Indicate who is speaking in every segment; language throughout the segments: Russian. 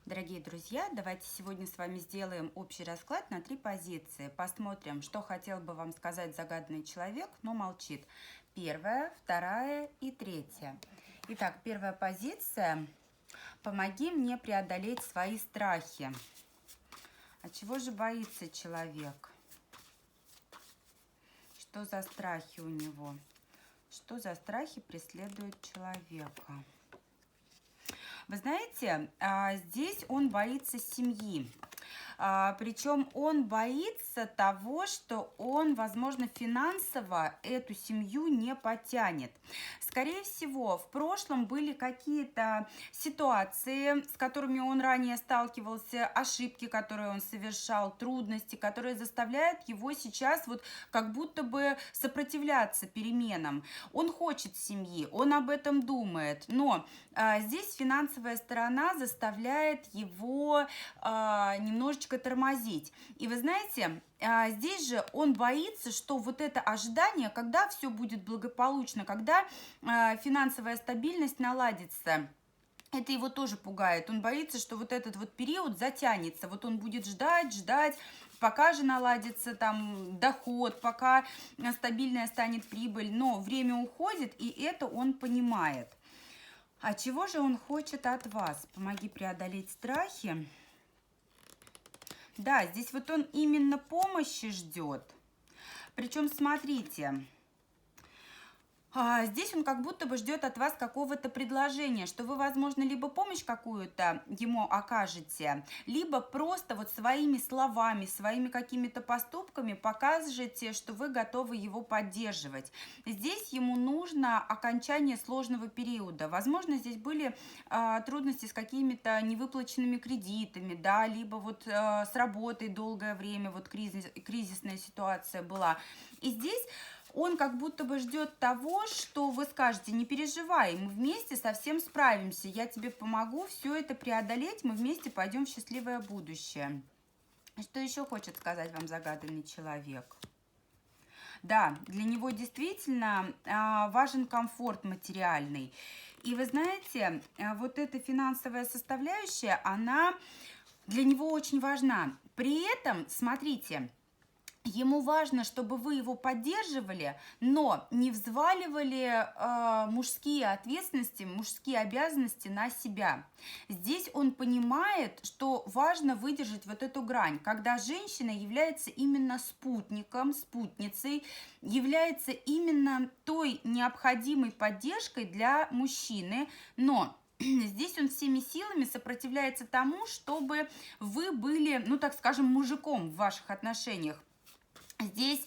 Speaker 1: Дорогие друзья, давайте сегодня с вами сделаем общий расклад на 3 позиции. Посмотрим, что хотел бы вам сказать загаданный человек, но молчит. Первая, вторая и третья. Итак, первая позиция. Помоги мне преодолеть свои страхи. А чего же боится человек? Что за страхи у него? Что за страхи преследуют человека? Вы знаете, здесь он боится семьи. Причем он боится того, что он, возможно, финансово эту семью не потянет. Скорее всего, в прошлом были какие-то ситуации, с которыми он ранее сталкивался, ошибки, которые он совершал, трудности, которые заставляют его сейчас вот как будто бы сопротивляться переменам. Он хочет семьи, он об этом думает, но здесь финансовая сторона заставляет его немножечко тормозить. И вы знаете, здесь же он боится, что вот это ожидание, когда все будет благополучно, когда финансовая стабильность наладится, это его тоже пугает. Он боится, что вот этот вот период затянется. Вот он будет ждать, пока же наладится там доход, пока стабильная станет прибыль. Но время уходит, и это он понимает. А чего же он хочет от вас? Помоги преодолеть страхи. Да, здесь вот он именно помощи ждет. Причем, смотрите, здесь он как будто бы ждет от вас какого-то предложения, что вы, возможно, либо помощь какую-то ему окажете, либо просто вот своими словами, своими какими-то поступками покажете, что вы готовы его поддерживать. Здесь ему нужно окончание сложного периода. Возможно, здесь были трудности с какими-то невыплаченными кредитами, да, либо вот с работой долгое время, вот кризисная ситуация была. И здесь он как будто бы ждет того, что вы скажете: не переживай, мы вместе совсем справимся, я тебе помогу все это преодолеть, мы вместе пойдем в счастливое будущее. Что еще хочет сказать вам загаданный человек? Да, для него действительно важен комфорт материальный. И вы знаете, вот эта финансовая составляющая, она для него очень важна. При этом, смотрите, ему важно, чтобы вы его поддерживали, но не взваливали мужские ответственности, мужские обязанности на себя. Здесь он понимает, что важно выдержать вот эту грань, когда женщина является именно спутником, спутницей, является именно той необходимой поддержкой для мужчины, но здесь он всеми силами сопротивляется тому, чтобы вы были, ну так скажем, мужиком в ваших отношениях. Здесь,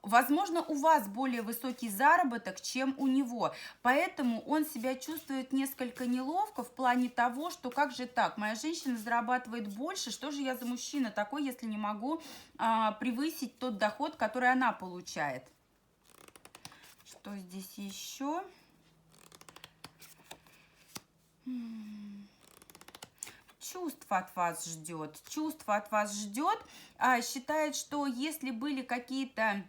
Speaker 1: возможно, у вас более высокий заработок, чем у него, поэтому он себя чувствует несколько неловко в плане того, что как же так, моя женщина зарабатывает больше, что же я за мужчина такой, если не могу превысить тот доход, который она получает. Что здесь еще? Чувство от вас ждет, считает, что если были какие-то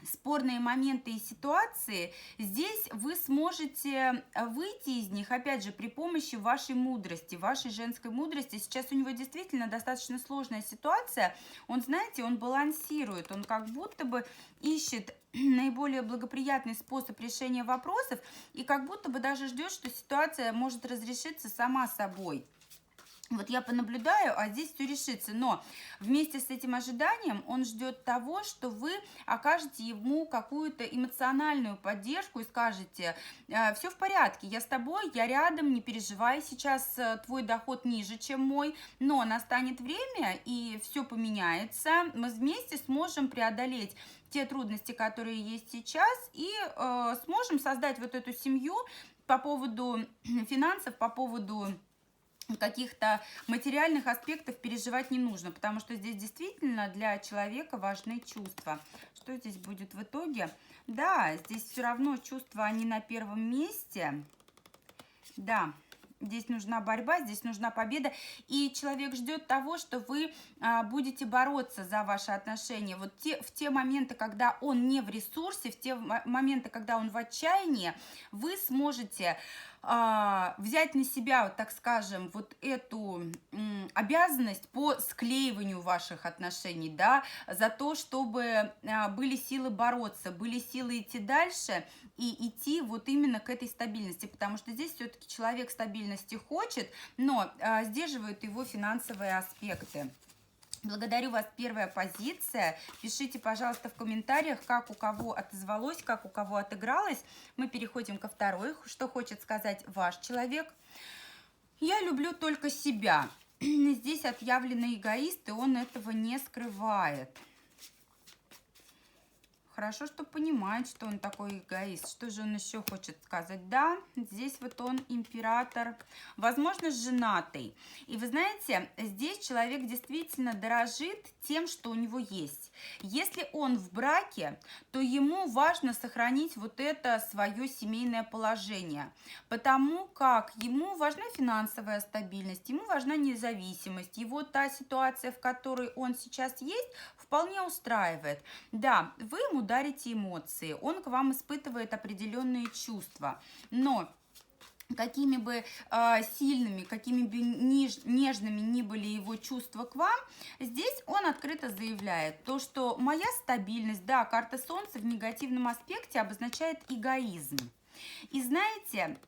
Speaker 1: спорные моменты и ситуации, здесь вы сможете выйти из них, опять же, при помощи вашей мудрости, вашей женской мудрости. Сейчас у него действительно достаточно сложная ситуация, он, знаете, он балансирует, он как будто бы ищет наиболее благоприятный способ решения вопросов и как будто бы даже ждет, что ситуация может разрешиться сама собой. Вот я понаблюдаю, а здесь все решится. Но вместе с этим ожиданием он ждет того, что вы окажете ему какую-то эмоциональную поддержку и скажете: все в порядке, я с тобой, я рядом, не переживай, сейчас твой доход ниже, чем мой, но настанет время и все поменяется, мы вместе сможем преодолеть те трудности, которые есть сейчас, и сможем создать вот эту семью. По поводу финансов, по поводу каких-то материальных аспектов переживать не нужно, потому что здесь действительно для человека важны чувства. Что здесь будет в итоге? Да, здесь все равно чувства, они на первом месте. Да, здесь нужна борьба, здесь нужна победа, и человек ждет того, что вы будете бороться за ваши отношения. Вот в те моменты, когда он не в ресурсе, в те моменты, когда он в отчаянии, вы сможете взять на себя, вот так скажем, вот эту обязанность по склеиванию ваших отношений, да, за то, чтобы были силы бороться, были силы идти дальше и идти вот именно к этой стабильности, потому что здесь все-таки человек стабильности хочет, но сдерживают его финансовые аспекты. Благодарю вас, первая позиция. Пишите, пожалуйста, в комментариях, как у кого отозвалось, как у кого отыгралось. Мы переходим ко второй. Что хочет сказать ваш человек? Я люблю только себя. Здесь отъявленный эгоист, и он этого не скрывает. Хорошо, что понимает, что он такой эгоист. Что же он еще хочет сказать? Да, здесь вот он император, возможно, женатый. И вы знаете, здесь человек действительно дорожит тем, что у него есть. Если он в браке, то ему важно сохранить вот это свое семейное положение, потому как ему важна финансовая стабильность, ему важна независимость. Его та ситуация, в которой он сейчас есть, вполне устраивает. Да, вы ему дарите эмоции, он к вам испытывает определенные чувства, но какими бы сильными, какими бы нежными ни были его чувства к вам, здесь он открыто заявляет то, что моя стабильность, да, карта Солнца в негативном аспекте обозначает эгоизм. И знаете,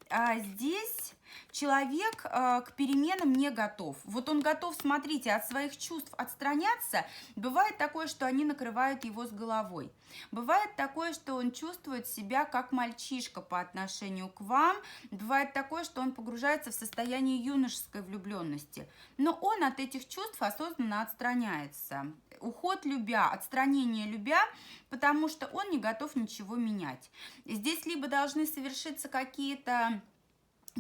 Speaker 1: здесь человек к переменам не готов. Вот он готов, смотрите, от своих чувств отстраняться. Бывает такое, что они накрывают его с головой. Бывает такое, что он чувствует себя как мальчишка по отношению к вам. Бывает такое, что он погружается в состояние юношеской влюбленности. Но он от этих чувств осознанно отстраняется. Уход любя, отстранение любя, потому что он не готов ничего менять. Здесь либо должны совершиться какие-то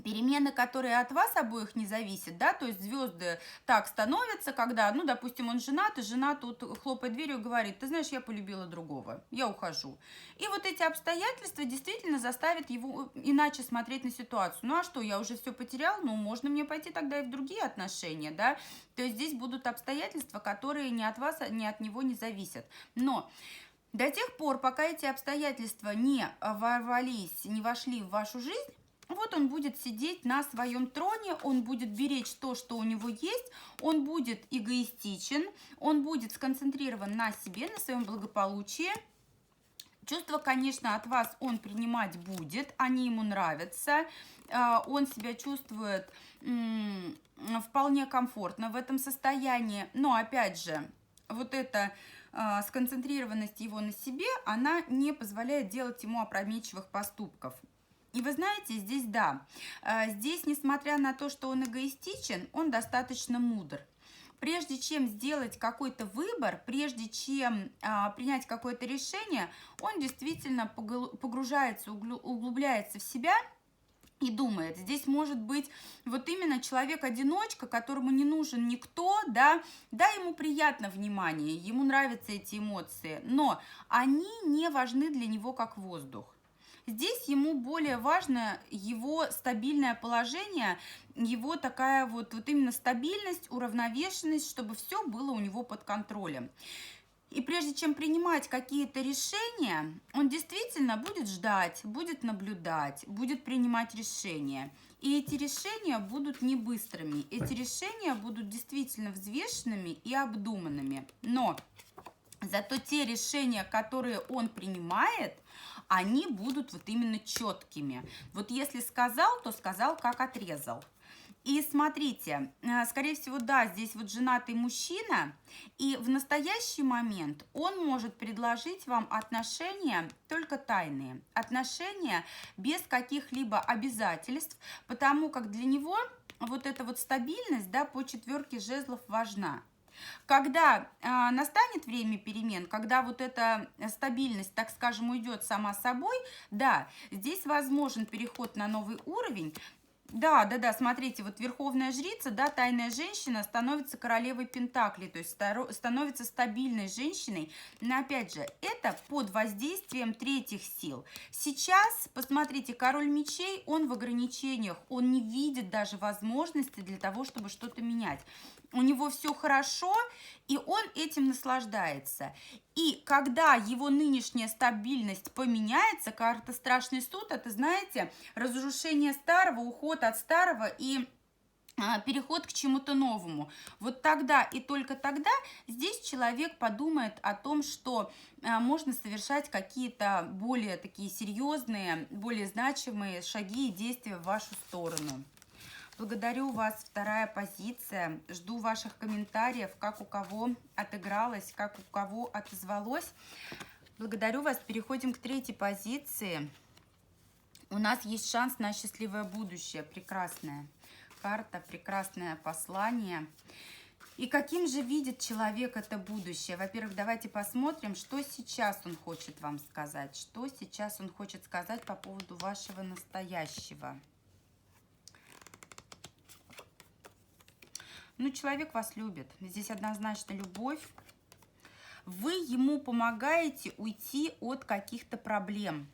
Speaker 1: перемены, которые от вас обоих не зависят, да, то есть звезды так становятся, когда, ну, допустим, он женат, и жена тут хлопает дверью и говорит: ты знаешь, я полюбила другого, я ухожу. И вот эти обстоятельства действительно заставят его иначе смотреть на ситуацию. Ну, а что, я уже все потерял, ну, можно мне пойти тогда и в другие отношения, да, то есть здесь будут обстоятельства, которые ни от вас, ни от него не зависят. Но до тех пор, пока эти обстоятельства не ворвались, не вошли в вашу жизнь, вот он будет сидеть на своем троне, он будет беречь то, что у него есть, он будет эгоистичен, он будет сконцентрирован на себе, на своем благополучии. Чувства, конечно, от вас он принимать будет, они ему нравятся, он себя чувствует вполне комфортно в этом состоянии, но, опять же, вот эта сконцентрированность его на себе, она не позволяет делать ему опрометчивых поступков. И вы знаете, здесь да, здесь, несмотря на то, что он эгоистичен, он достаточно мудр. Прежде чем сделать какой-то выбор, прежде чем принять какое-то решение, он действительно погружается, углубляется в себя и думает. Здесь может быть вот именно человек-одиночка, которому не нужен никто, да, ему приятно внимание, ему нравятся эти эмоции, но они не важны для него как воздух. Здесь ему более важно его стабильное положение, его такая вот именно стабильность, уравновешенность, чтобы все было у него под контролем. И прежде чем принимать какие-то решения, он действительно будет ждать, будет наблюдать, будет принимать решения. И эти решения будут не быстрыми, эти решения будут действительно взвешенными и обдуманными. Но зато те решения, которые он принимает, они будут вот именно четкими. Вот если сказал, то сказал, как отрезал. И смотрите, скорее всего, да, здесь вот женатый мужчина, и в настоящий момент он может предложить вам отношения только тайные, отношения без каких-либо обязательств, потому как для него вот эта вот стабильность, да, по четверке жезлов важна. Когда настанет время перемен, когда вот эта стабильность, так скажем, уйдет сама собой, да, здесь возможен переход на новый уровень. Да, смотрите, вот верховная жрица, да, тайная женщина становится королевой пентаклей, то есть становится стабильной женщиной. Но опять же, это под воздействием третьих сил. Сейчас, посмотрите, король мечей, он в ограничениях, он не видит даже возможности для того, чтобы что-то менять. У него все хорошо, и он этим наслаждается. И когда его нынешняя стабильность поменяется, карта Страшный суд, это, знаете, разрушение старого, уход от старого и переход к чему-то новому. Вот тогда и только тогда здесь человек подумает о том, что можно совершать какие-то более такие серьезные, более значимые шаги и действия в вашу сторону. Благодарю вас, вторая позиция. Жду ваших комментариев, как у кого отыгралось, как у кого отозвалось. Благодарю вас. Переходим к третьей позиции. У нас есть шанс на счастливое будущее. Прекрасное. Карта, прекрасное послание. И каким же видит человек это будущее? Во-первых, давайте посмотрим, что сейчас он хочет вам сказать. Что сейчас он хочет сказать по поводу вашего настоящего. Ну, человек вас любит. Здесь однозначно любовь. Вы ему помогаете уйти от каких-то проблем.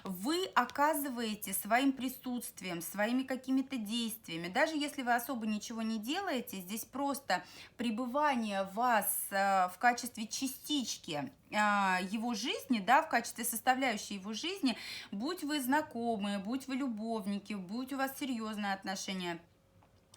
Speaker 1: Вы оказываете своим присутствием, своими какими-то действиями, даже если вы особо ничего не делаете, здесь просто пребывание вас в качестве частички его жизни, да, в качестве составляющей его жизни, будь вы знакомые, будь вы любовники, будь у вас серьезные отношения,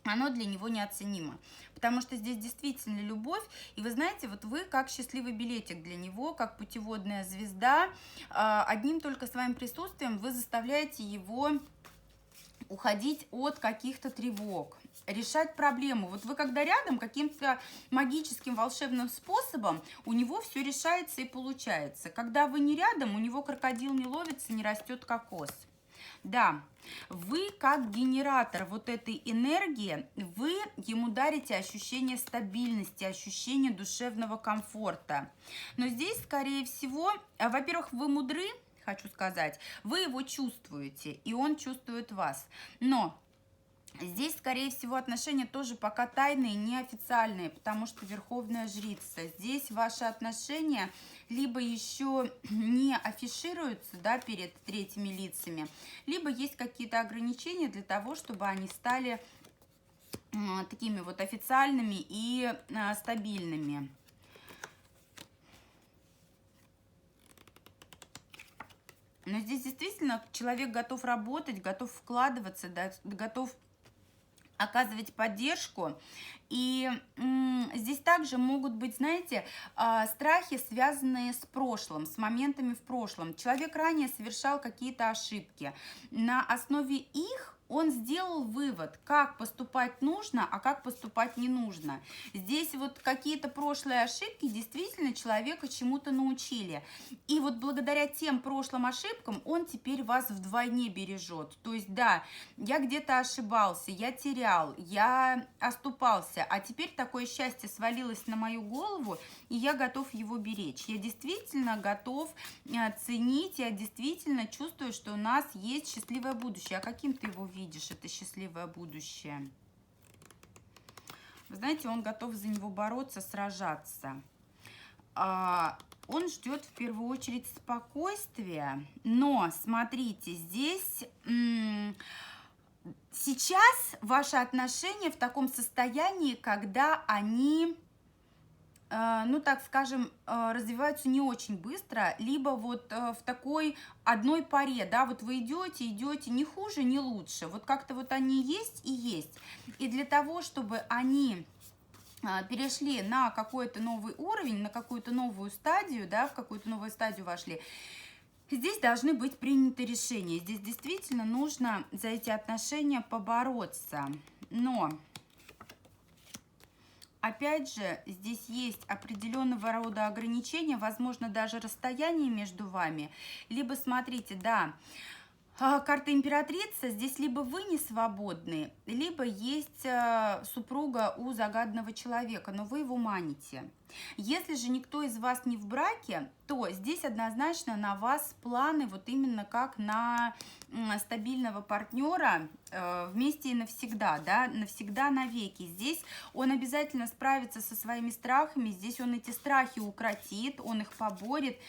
Speaker 1: оно для него неоценимо, потому что здесь действительно любовь, и вы знаете, вот вы как счастливый билетик для него, как путеводная звезда, одним только своим присутствием вы заставляете его уходить от каких-то тревог, решать проблему. Вот вы когда рядом, каким-то магическим волшебным способом у него все решается и получается. Когда вы не рядом, у него крокодил не ловится, не растет кокос. Да, вы как генератор вот этой энергии, вы ему дарите ощущение стабильности, ощущение душевного комфорта. Но здесь, скорее всего, во-первых, вы мудры, хочу сказать, вы его чувствуете, и он чувствует вас. Но здесь, скорее всего, отношения тоже пока тайные, неофициальные, потому что Верховная Жрица. Здесь ваши отношения либо еще не афишируются, да, перед третьими лицами, либо есть какие-то ограничения для того, чтобы они стали такими вот официальными и стабильными. Но здесь действительно человек готов работать, готов вкладываться, да, готов оказывать поддержку. И здесь также могут быть, знаете, страхи, связанные с прошлым, с моментами в прошлом. Человек ранее совершал какие-то ошибки. На основе их он сделал вывод, как поступать нужно, а как поступать не нужно. Здесь вот какие-то прошлые ошибки действительно человека чему-то научили. И вот благодаря тем прошлым ошибкам он теперь вас вдвойне бережет. То есть, да, я где-то ошибался, я терял, я оступался, а теперь такое счастье свалилось на мою голову, и я готов его беречь. Я действительно готов ценить, я действительно чувствую, что у нас есть счастливое будущее. А каким ты его видишь, это счастливое будущее? Вы знаете, он готов за него бороться, сражаться. Он ждет в первую очередь спокойствия, но смотрите, здесь сейчас ваши отношения в таком состоянии, когда они, ну так скажем, развиваются не очень быстро, либо вот в такой одной паре, да, вот вы идете, не хуже, не лучше, вот как-то вот они есть и есть. И для того, чтобы они перешли на какой-то новый уровень, на какую-то новую стадию, да, в какую-то новую стадию вошли, здесь должны быть приняты решения. Здесь действительно нужно за эти отношения побороться. Но опять же, здесь есть определенного рода ограничения, возможно, даже расстояние между вами. Либо, смотрите, да, карта императрица, здесь либо вы не свободны, либо есть супруга у загаданного человека, но вы его маните. Если же никто из вас не в браке, то здесь однозначно на вас планы вот именно как на стабильного партнера вместе и навсегда, да, навсегда, навеки. Здесь он обязательно справится со своими страхами, здесь он эти страхи укротит, он их поборет.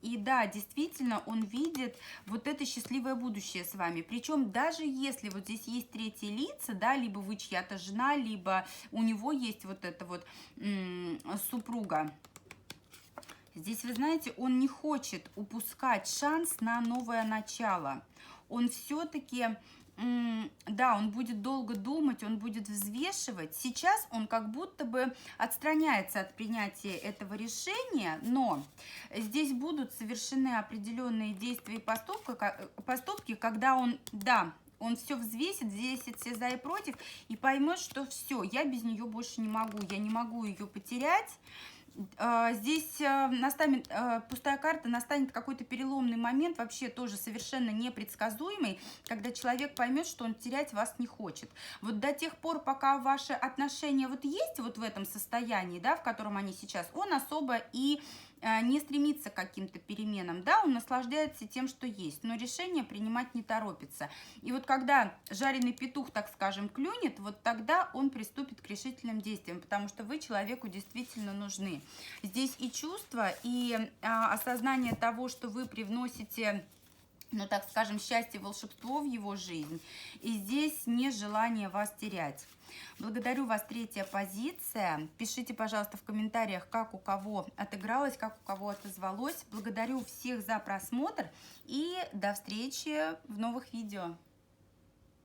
Speaker 1: И да, действительно, он видит вот это счастливое будущее с вами. Причем даже если вот здесь есть третьи лица, да, либо вы чья-то жена, либо у него есть вот эта вот супруга. Здесь, вы знаете, он не хочет упускать шанс на новое начало. Он все-таки, да, он будет долго думать, он будет взвешивать. Сейчас он как будто бы отстраняется от принятия этого решения, но здесь будут совершены определенные действия и поступки, когда он, да, он все взвесит все за и против, и поймет, что все, я без нее больше не могу, я не могу ее потерять. Здесь настанет, пустая карта, настанет какой-то переломный момент, вообще тоже совершенно непредсказуемый, когда человек поймет, что он терять вас не хочет. Вот до тех пор, пока ваши отношения вот есть вот в этом состоянии, да, в котором они сейчас, он особо и не стремится к каким-то переменам, да, он наслаждается тем, что есть, но решение принимать не торопится. И вот когда жареный петух, так скажем, клюнет, вот тогда он приступит к решительным действиям, потому что вы человеку действительно нужны. Здесь и чувство, и осознание того, что вы привносите, ну, так скажем, счастье, волшебство в его жизнь, и здесь нежелание вас терять. Благодарю вас, третья позиция. Пишите, пожалуйста, в комментариях, как у кого отыгралось, как у кого отозвалось. Благодарю всех за просмотр и до встречи в новых видео.